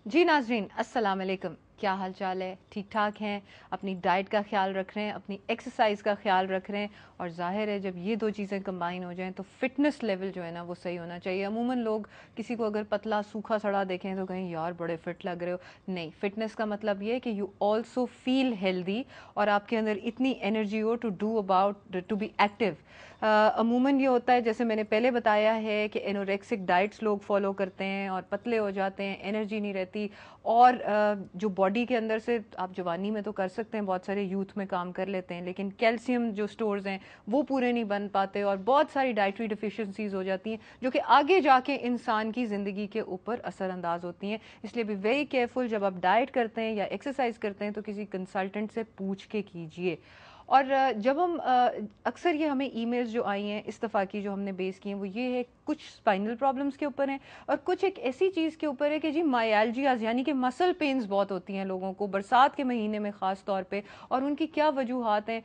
जी नाजरीन अस्सलाम वालेकुम, क्या हाल चाल है? ठीक ठाक हैं? अपनी डाइट का ख्याल रख रहे हैं, अपनी एक्सरसाइज का ख्याल रख रहे हैं, और जाहिर है जब ये दो चीज़ें कंबाइन हो जाएं तो फिटनेस लेवल जो है ना वो सही होना चाहिए। अमूमन लोग किसी को अगर पतला सूखा सड़ा देखें तो कहें यार बड़े फिट लग रहे हो। नहीं, फिटनेस का मतलब ये है कि यू ऑल्सो फील हेल्दी और आपके अंदर इतनी एनर्जी हो टू बी एक्टिव। अमूमन ये होता है, जैसे मैंने पहले बताया है, कि एनोरेक्सिक डाइट्स लोग फॉलो करते हैं और पतले हो जाते हैं, एनर्जी नहीं रहती, और जो बॉडी के अंदर से आप जवानी में तो कर सकते हैं, बहुत सारे यूथ में काम कर लेते हैं, लेकिन कैल्शियम जो स्टोर्स हैं वो पूरे नहीं बन पाते और बहुत सारी डाइटरी डिफिशिएंसीज हो जाती हैं जो कि आगे जाके इंसान की ज़िंदगी के ऊपर असरअंदाज होती हैं। इसलिए भी वेरी केयरफुल, जब आप डाइट करते हैं या एक्सरसाइज करते हैं तो किसी कंसल्टेंट से पूछ के कीजिए। और जब हम अक्सर ये हमें ईमेल्स जो आई हैं इस दफ़ा की जो हमने बेस की हैं वो ये है, कुछ स्पाइनल प्रॉब्लम्स के ऊपर हैं और कुछ एक ऐसी चीज़ के ऊपर है कि जी मायल्जियाज यानी कि मसल पेन्स बहुत होती हैं लोगों को बरसात के महीने में ख़ास तौर पे, और उनकी क्या वजूहात हैं।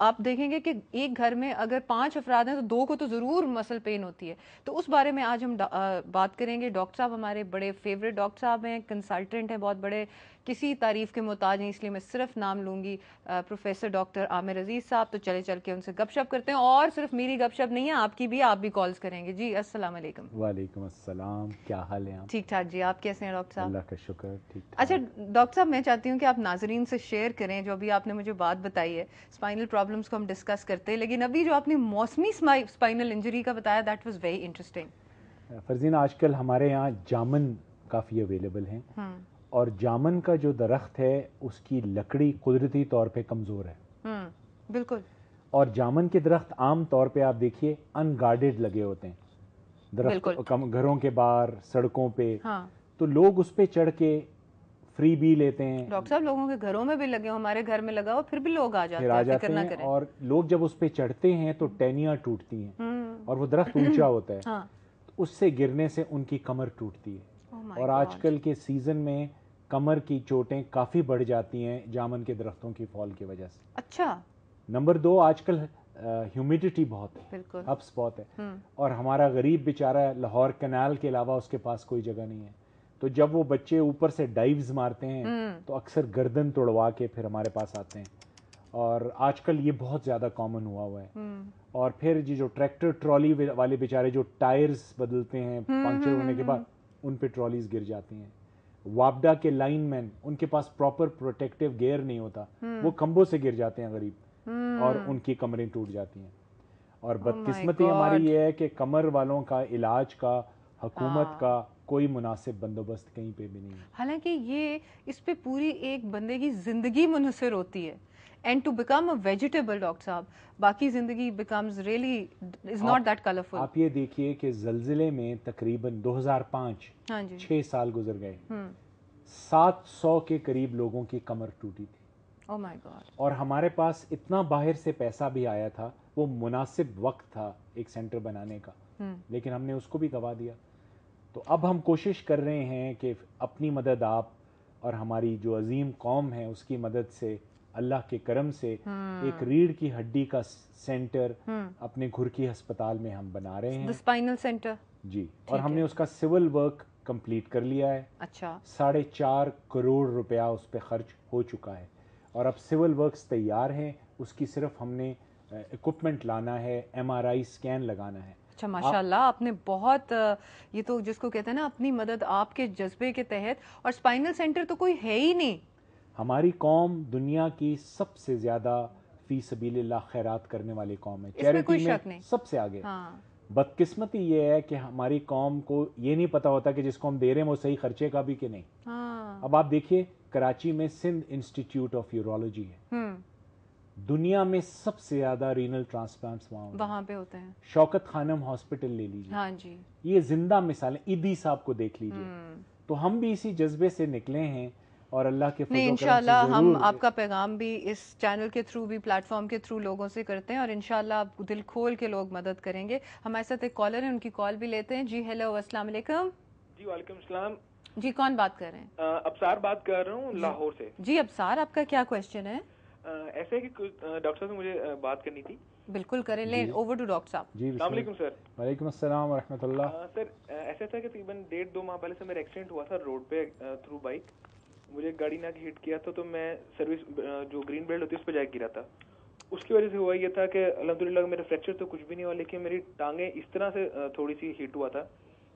आप देखेंगे कि एक घर में अगर 5 अफराद हैं तो 2 को तो ज़रूर मसल पेन होती है। तो उस बारे में आज हम बात करेंगे। डॉक्टर साहब हमारे बड़े फेवरेट डॉक्टर साहब हैं, कंसल्टेंट हैं, बहुत बड़े, किसी तारीफ़ के मोहताज हैं, इसलिए मैं सिर्फ नाम लूँगी, प्रोफेसर डॉक्टर आमिर अजीज़ साहब। तो चले चल के उनसे गपशप करते हैं, और सिर्फ मेरी गपशप नहीं है, आपकी भी, आप भी कॉल्स करेंगे। जी अस्सलाम वालेकुम। वालेकुम अस्सलाम, क्या हाल है आप? ठीक ठाक जी, आप कैसे हैं डॉक्टर साहब? अल्लाह का शुक्र, ठीक अच्छा ठाक। डॉक्टर साहब, मैं चाहती हूँ कि आप नाजरीन से शेयर करें जो अभी आपने मुझे बात बताई है। स्पाइनल प्रॉब्लम्स को हम डिस्कस करते हैं, लेकिन अभी जो आपने मौसमी स्पाइनल इंजरी का बताया, that was very interesting. Farzeen, आजकल हमारे यहाँ जामन काफ़ी अवेलेबल हैं, और जामन का जो दरख्त है उसकी लकड़ी कुदरती तौर पे कमज़ोर है। बिल्कुल। और जामन के दरख्त आम तौर पे आप देखिए अनगार्डेड लगे होते हैं, दरख्त घरों के बाहर, सड़कों पे। हाँ। तो लोग उस पे चढ़ के फ्री बी लेते हैं। डॉक्टर साहब, लोगों के घरों में भी लगे, हमारे घर में लगा हो, फिर भी लोग आ जाते हैं, फिक्र ना करें। और लोग जब उस पे चढ़ते हैं तो टहनियाँ टूटती हैं, और वो दरख्त ऊंचा होता है। हाँ। तो उससे गिरने से उनकी कमर टूटती है। और आजकल के सीजन में कमर की चोटें काफ़ी बढ़ जाती हैं जामन के दरख्तों की फॉल की वजह से। अच्छा। नंबर 2, आजकल ह्यूमिडिटी बहुत है, बिल्कुल। हब्स बहुत है, और हमारा गरीब बेचारा लाहौर कैनाल के अलावा उसके पास कोई जगह नहीं है। तो जब वो बच्चे ऊपर से डाइव्स मारते हैं तो अक्सर गर्दन तोड़वा के फिर हमारे पास आते हैं, और आजकल ये बहुत ज़्यादा कॉमन हुआ है। और फिर जी जो ट्रैक्टर ट्रॉली वाले बेचारे जो टायर्स बदलते हैं पंक्चर होने के बाद, उन पे ट्रॉलीज गिर जाती हैं। वापडा के लाइनमैन, उनके पास प्रॉपर प्रोटेक्टिव गियर नहीं होता, वो खंभों से गिर जाते हैं गरीब, और उनकी कमरें टूट जाती हैं। और बदकिस्मती हमारी ये है कि कमर वालों का इलाज का, हुकूमत का कोई मुनासिब बंदोबस्त कहीं पे भी नहीं है। हालांकि ये, इस पे पूरी एक बंदे की जिंदगी मुनहसर होती है। And to become a vegetable, doctor साहब, बाकी जिंदगी becomes really is not that colourful. आप ये देखिए कि जलजिले में तकरीबन 2005, हाँ जी, 6 साल गुजर गए, 700 के करीब लोगों की कमर टूटी थी। Oh my God. और हमारे पास इतना बाहर से पैसा भी आया था, वो मुनासिब वक्त था एक सेंटर बनाने का, लेकिन हमने उसको भी गवा दिया। तो अब हम कोशिश कर रहे हैं कि अपनी मदद आप और हमारी जो अजीम कौम है उसकी मदद से, अल्लाह के करम से, एक रीढ़ की हड्डी का सेंटर अपने घुरकी अस्पताल में हम बना रहे हैं, स्पाइनल सेंटर जी। और हमने उसका सिविल वर्क कंप्लीट कर लिया है। अच्छा। 4.5 करोड़ रुपया उस पर खर्च हो चुका है, और अब सिविल वर्क्स तैयार हैं। उसकी सिर्फ हमने इक्विपमेंट लाना है, MRI स्कैन लगाना है। अच्छा, माशाल्लाह, आपने बहुत, ये तो जिसको कहते हैं ना अपनी मदद आपके जज्बे के तहत, और स्पाइनल सेंटर तो कोई है ही नहीं। हमारी कौम दुनिया की सबसे ज्यादा फी सबीलिल्लाह खैरात करने वाली कौम है, चैरिटी में सबसे आगे। हाँ। बदकिस्मती ये है कि हमारी कौम को ये नहीं पता होता कि जिसको हम दे रहे हैं वो सही खर्चे का भी कि नहीं। हाँ। अब आप देखिए, कराची में सिंध इंस्टीट्यूट ऑफ यूरोलॉजी है, दुनिया में सबसे ज्यादा रीनल ट्रांसप्लांट्स वहां पे होते हैं। शौकत खानम हॉस्पिटल ले लीजिए, हाँ जी, ये जिंदा मिसाल है। ईदी साहब को देख लीजिए। तो हम भी इसी जज्बे से निकले हैं, और अल्लाह के फजल इंशाल्लाह हम आपका पैगाम भी इस चैनल के थ्रू भी, प्लेटफॉर्म के थ्रू लोगों से करते हैं, और इंशाल्लाह आप दिल खोल के लोग मदद करेंगे। हमारे साथ एक कॉलर है, उनकी कॉल भी लेते हैं। जी हेलो, अस्सलाम वालेकुम। जी वालेकुम सलाम। जी कौन बात कर रहे हैं? अबसार बात कर रहा हूँ लाहौर से। जी अबसार, आपका क्या क्वेश्चन है? ऐसे कि डॉक्टर साहब से मुझे बात करनी थी। बिल्कुल करें, लें ओवर टू डॉक्टर साहब। जी अस्सलाम वालेकुम सर। वालेकुम अस्सलाम व रहमतुल्लाह। सर ऐसा था कि तकरीबन 1.5-2 माह पहले से मेरा एक्सीडेंट हुआ था रोड पे थ्रू बाइक। मुझे गाड़ी ने हिट किया था, तो मैं सर्विस जो ग्रीन बेल्ट होती है उस पर जाके गिरा था। उसकी वजह से हुआ ये था कि अल्हम्दुलिल्लाह मेरा फ्रैक्चर तो कुछ भी नहीं हुआ, लेकिन मेरी टांगें इस तरह से थोड़ी सी हिट हुआ था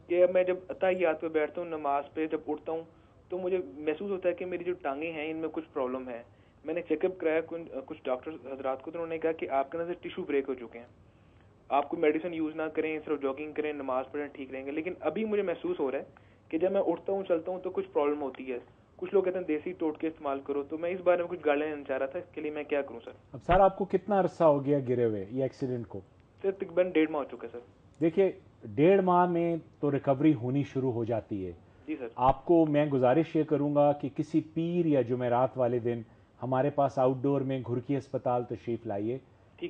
कि अब मैं जब अत्ताहियात पे बैठता हूँ, नमाज पे जब उठता हूँ, तो मुझे महसूस होता है कि मेरी जो टांगें हैं इनमें कुछ प्रॉब्लम है। मैंने चेकअप कराया कुछ डॉक्टर हजरात को, तो उन्होंने कहा कि आपके अंदर से टिश्यू ब्रेक हो चुके हैं, आप कोई मेडिसिन यूज ना करें, सिर्फ जॉगिंग करें, नमाज पढ़ें, ठीक रहेंगे। लेकिन अभी मुझे महसूस हो रहा है कि जब मैं उठता हूँ चलता हूँ तो कुछ प्रॉब्लम होती है। कुछ लोग कहते हैं देसी टोटके इस्तेमाल करो, तो मैं इस बारे में कुछ गाइडलाइन लेना चाह रहा था, इसके लिए मैं क्या करूँ सर? अब सर आपको कितना अरसा हो गया गिरे हुए ये एक्सीडेंट को? सर तकरीबन 1.5 माह हो चुका है सर। देखिए 1.5 माह में तो रिकवरी होनी शुरू हो जाती है। जी सर। आपको मैं गुजारिश ये करूंगा कि किसी पीर या जुमेरात वाले दिन हमारे पास आउटडोर में घुरकी अस्पताल तशरीफ लाइए,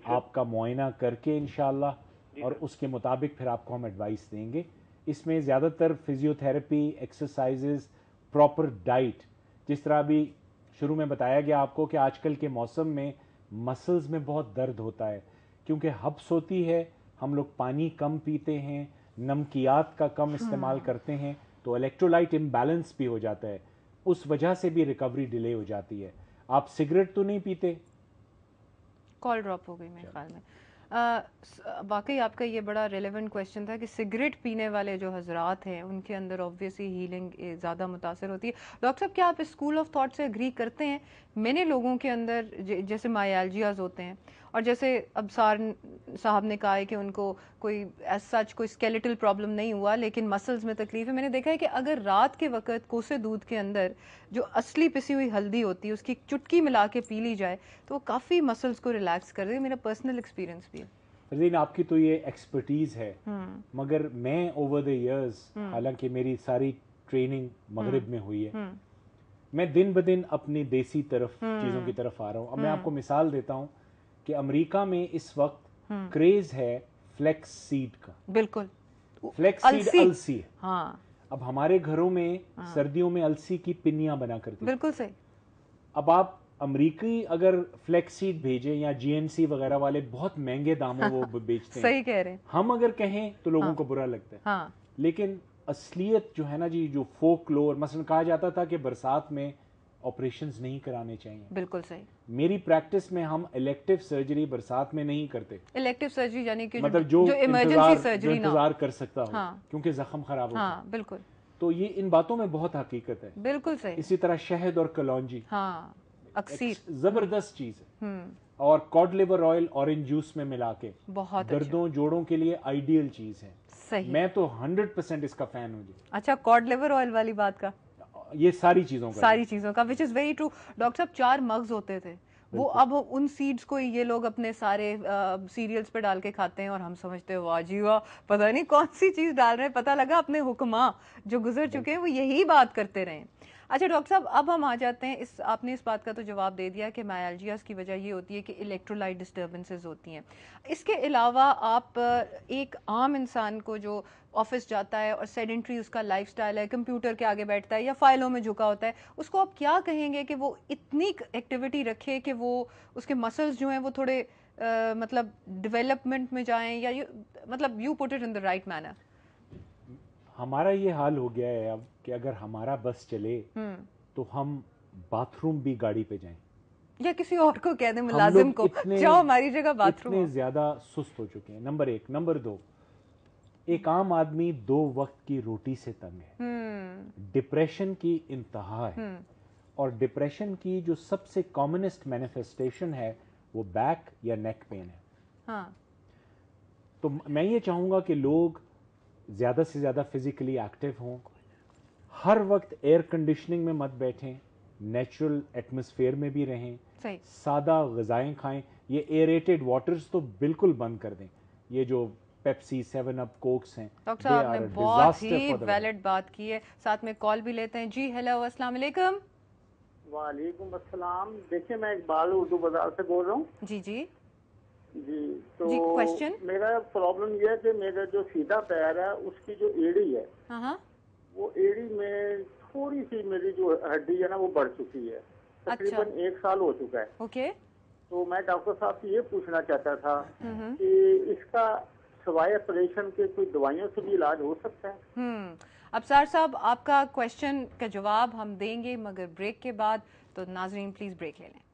आपका मुआयना करके इंशाअल्लाह और उसके मुताबिक फिर आपको हम एडवाइस देंगे। इसमें ज़्यादातर फिजियोथेरेपी, एक्सरसाइजेज, प्रॉपर डाइट, जिस तरह अभी शुरू में बताया गया आपको कि आजकल के मौसम में मसल्स में बहुत दर्द होता है क्योंकि हब्स होती है, हम लोग पानी कम पीते हैं, नमकियात का कम इस्तेमाल करते हैं, तो इलेक्ट्रोलाइट इम्बैलेंस भी हो जाता है, उस वजह से भी रिकवरी डिले हो जाती है। आप सिगरेट तो नहीं पीते? कॉल ड्रॉप हो गई मेरे ख्याल में। वाकई आपका ये बड़ा रेलेवेंट क्वेश्चन था कि सिगरेट पीने वाले जो हजरात हैं उनके अंदर ऑब्वियसली हीलिंग ज़्यादा मुतासर होती है। डॉक्टर साहब क्या आप इस स्कूल ऑफ थॉट से एग्री करते हैं? मैंने लोगों के अंदर जैसे मायालजियाज होते हैं, और जैसे अबसार साहब ने कहा है कि उनको कोई एज सच कोई स्केलेटल प्रॉब्लम नहीं हुआ लेकिन मसल्स में तकलीफ है। मैंने देखा है कि अगर रात के वक्त कोसे दूध के अंदर जो असली पिसी हुई हल्दी होती है उसकी चुटकी मिला के पी ली जाए तो वो काफ़ी मसल्स को रिलैक्स कर दे। मेरा पर्सनल एक्सपीरियंस भी है। रज़ीन आपकी तो ये एक्सपर्टीज़ है, मगर मैं ओवर द इयर्स, हालांकि मेरी सारी ट्रेनिंग मगरिब में हुई है, मैं दिन ब दिन अपनी देसी तरफ चीज़ों की तरफ आ रहा हूँ। अब मैं आपको मिसाल देता हूँ कि अमेरिका में इस वक्त क्रेज है फ्लेक्स सीड का। बिल्कुल, फ्लेक्स सीड अलसी है। हाँ, अब हमारे घरों में सर्दियों में अलसी की पिन्नियां बना करती, बिल्कुल सही। अब आप अमरीकी अगर फ्लेक्स सीड भेजें या जीएनसी वगैरह वाले बहुत महंगे दामों वो बेचते हैं, सही कह रहे हैं। हम अगर कहें तो लोगों को बुरा लगता है, हाँ, लेकिन असलियत जो है ना जी, जो फोकलोर, मसलन कहा जाता था कि बरसात में ऑपरेशंस नहीं कराने चाहिए। बिल्कुल सही। मेरी प्रैक्टिस में हम इलेक्टिव सर्जरी बरसात में नहीं करते। इलेक्टिव सर्जरी यानी कि मतलब जो इमरजेंसी सर्जरी इंतजार कर सकता हो, हाँ, क्योंकि जख्म खराब होता है। हाँ, बिल्कुल। तो ये इन बातों में बहुत हकीकत है। बिल्कुल सही। इसी तरह शहद और कलौंजी, हाँ, अक्सीर जबरदस्त चीज है। और cod liver oil orange juice में मिला के बहुत दर्दों जोड़ों के लिए आइडियल चीज है। सही। मैं तो 100% इसका फैन हूँ जी। अच्छा, कॉड लिवर ऑयल वाली बात का, ये सारी चीजों का which is very true. Doctor साहब 4 मग्स होते थे वो, अब उन सीड्स को ये लोग अपने सारे सीरियल्स पे डाल के खाते हैं और हम समझते हैं वाह जी वाह, पता नहीं कौन सी चीज डाल रहे हैं। पता लगा अपने हुक्मा जो गुजर चुके हैं वो यही बात करते रहे। अच्छा डॉक्टर साहब, अब हम आ जाते हैं आपने इस बात का तो जवाब दे दिया कि मायालजियास की वजह ये होती है कि इलेक्ट्रोलाइट डिस्टर्बेंसेस होती हैं। इसके अलावा आप एक आम इंसान को जो ऑफिस जाता है और सेडेंट्री उसका लाइफस्टाइल है, कंप्यूटर के आगे बैठता है या फाइलों में झुका होता है, उसको आप क्या कहेंगे कि वो इतनी एक्टिविटी रखे कि वो उसके मसल्स जो हैं वो थोड़े मतलब डेवलपमेंट में जाएं, या मतलब you put it in the right manner? हमारा ये हाल हो गया है अब कि अगर हमारा बस चले तो हम बाथरूम भी गाड़ी पे जाएं, या किसी और को कह दें, मुलाजिम को, जाओ हमारी जगह बाथरूम। इतने ज्यादा सुस्त हो चुके हैं, नंबर 1। नंबर 2, एक आम आदमी 2 वक्त की रोटी से तंग है, डिप्रेशन की इंतहा है, और डिप्रेशन की जो सबसे कॉमनेस्ट मैनिफेस्टेशन है वो बैक या नेक पेन है। हाँ। तो मैं ये चाहूंगा कि लोग ज्यादा से ज्यादा फिजिकली एक्टिव हों, हर वक्त एयर कंडीशनिंग में मत बैठें, नेचुरल एटमॉस्फेयर में भी रहें, सादा ग़िज़ाएं खाएं। ये एयरेटेड वाटर्स तो बिल्कुल बंद कर दें। ये जो पेप्सी, 7 अप, कोक्स हैं, डॉक्टर साहब ने बहुत ही वैलिड बात की है। साथ में कॉल भी लेते हैं। जी हेलो, अस्सलाम वालेकुम। वालेकुम अस्सलाम। देखिए मैं इकबाल उर्दू बाजार से बोल रहा हूँ। जी जी जी। तो जी, क्वेश्चन? मेरा प्रॉब्लम ये है कि मेरा जो सीधा पैर है उसकी जो एड़ी है, वो एड़ी में थोड़ी सी मेरी जो हड्डी है ना वो बढ़ चुकी है। तकरीबन 1 साल हो चुका है। ओके। تو میں ڈاکٹر صاحب سے یہ پوچھنا چاہتا تھا کہ اس کا سوائے آپریشن کے کوئی دوائیوں سے بھی علاج ہو سکتا ہے؟ ابصار صاحب آپ کا کوشچن کا جواب ہم دیں گے مگر بریک کے بعد، تو ناظرین پلیز بریک لے لیں.